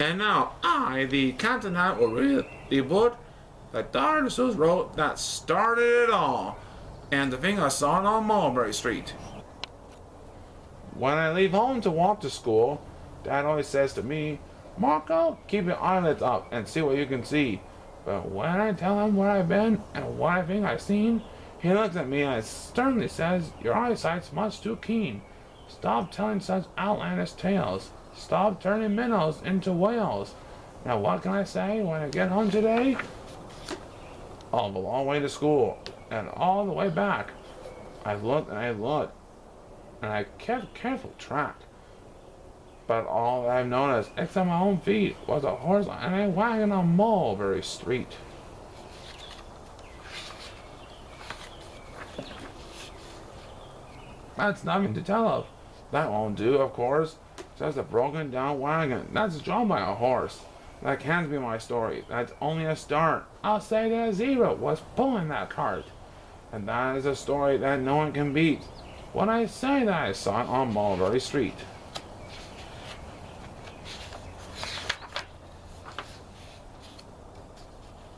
And now I, the Captain that will read the book that Dr. Seuss wrote that started it all, and the thing I saw on Mulberry Street. When I leave home to walk to school, Dad always says to me, Marco, keep your eyelids up and see what you can see. But when I tell him where I've been and what I think I've seen, he looks at me and sternly says, your eyesight's much too keen. Stop telling such outlandish tales. Stop turning minnows into whales. Now what can I say when I get home today? All the long way to school and all the way back. I've looked and I've looked, and I kept careful track. But all that I've noticed, except my own feet, was a horse and a wagon on Mulberry Street. That's nothing to tell of. That won't do, of course. Just a broken down wagon that's drawn by a horse. That can't be my story. That's only a start. I'll say that a zebra was pulling that cart. And that is a story that no one can beat. When I say that I saw it on Mulberry Street.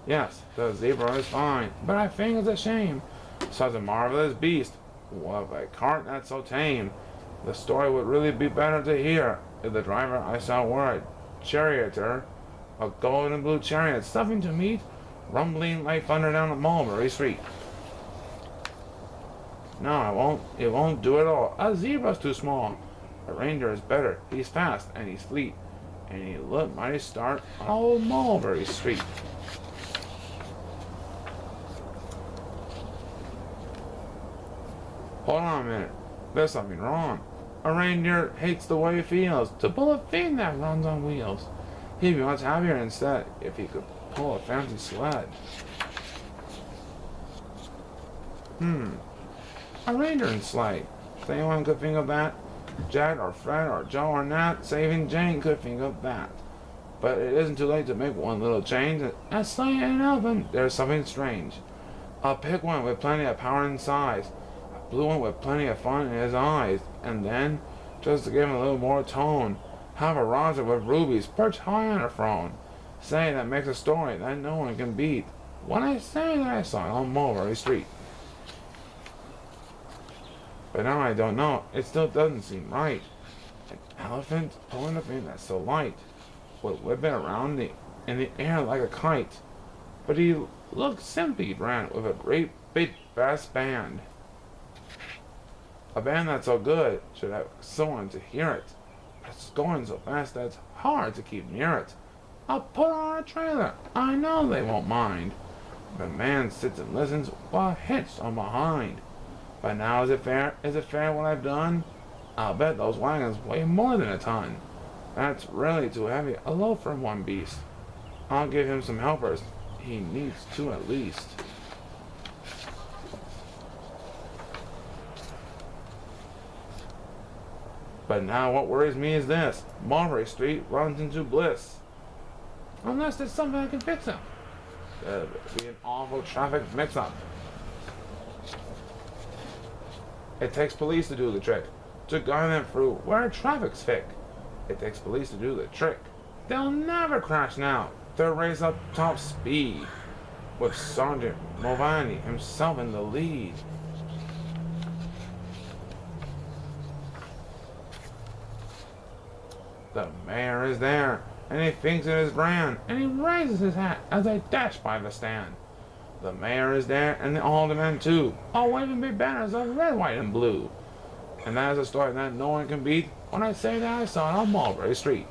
Yes, the zebra is fine, but I think it's a shame. Such a marvelous beast, with a cart that's so tame. The story would really be better to hear if the driver I saw were a charioteer, a gold and blue chariot, something to meet, rumbling like thunder down Mulberry Street. No, it won't do at all. A zebra's too small. A reindeer is better. He's fast and he's fleet, and he looked mighty start on old Mulberry Street. Hold on a minute. There's something wrong. A reindeer hates the way it feels to pull a thing that runs on wheels. He'd be much happier instead if he could pull a fancy sled. A reindeer and sleigh. If anyone could think of that, Jack or Fred or Joe or Nat, saving Jane could think of that. But it isn't too late to make one little change. A sleigh and an elephant, there's something strange. I'll pick one with plenty of power and size. Blue one with plenty of fun in his eyes, and then, just to give him a little more tone, have a roger with rubies perched high on a throne. Say, that makes a story that no one can beat. When I say that I saw it on Mulberry Street. But now I don't know, it still doesn't seem right. An elephant pulling a thing that's so light, would whip it around in the air like a kite. But he looked simply grand with a great big brass band. A band that's so good should have someone to hear it. But it's going so fast that it's hard to keep near it. I'll put on a trailer. I know they won't mind. The man sits and listens while hitched on behind. But now is it fair? Is it fair what I've done? I'll bet those wagons weigh more than a ton. That's really too heavy a load for one beast. I'll give him some helpers. He needs two at least. But now what worries me is this. Mulberry Street runs into bliss. Unless there's something I can fix up. There'll be an awful traffic mix-up. It takes police to do the trick. To guide them through where traffic's thick. It takes police to do the trick. They'll never crash now. They'll race up top speed. With Sergeant Mulberry himself in the lead. The mayor is there, and he thinks it is grand, and he raises his hat as they dash by the stand. The mayor is there, and the aldermen too, all waving big banners of red, white, and blue. And that is a story that no one can beat when I say that I saw it on Mulberry Street.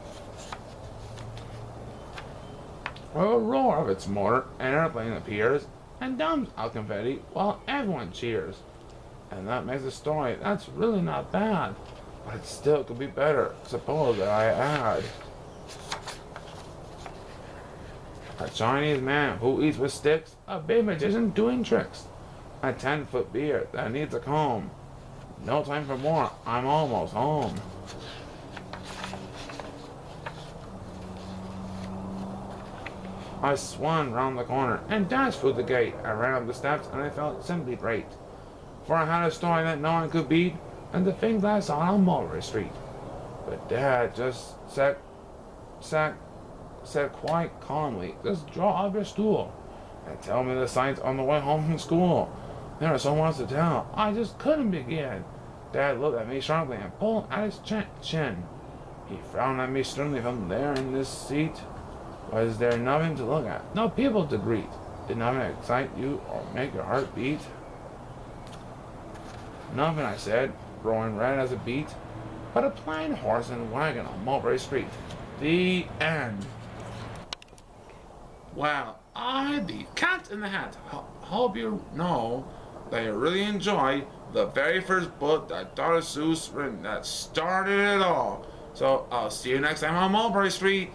With a roar of its motor, an airplane appears, and dumps out confetti while everyone cheers. And that makes a story that's really not bad. But it still could be better, suppose that I add. A Chinese man who eats with sticks, a big magician doing tricks, a 10-foot beard that needs a comb. No time for more, I'm almost home. I swung round the corner and dashed through the gate. I ran up the steps and I felt simply great. For I had a story that no one could beat, and the things I saw on Mulberry Street. But Dad just sat said quite calmly, "Just draw up your stool and tell me the signs on the way home from school." There was so much to tell, I just couldn't begin. Dad looked at me sharply and pulled at his chin. He frowned at me sternly from there in this seat. Was there nothing to look at? No people to greet? Did nothing excite you or make your heart beat? Nothing, I said, growing red as a beet, but a plain horse and wagon on Mulberry Street. The end. Well, the Cat in the Hat. Hope you know that you really enjoy the very first book that Dr. Seuss written that started it all. So I'll see you next time on Mulberry Street.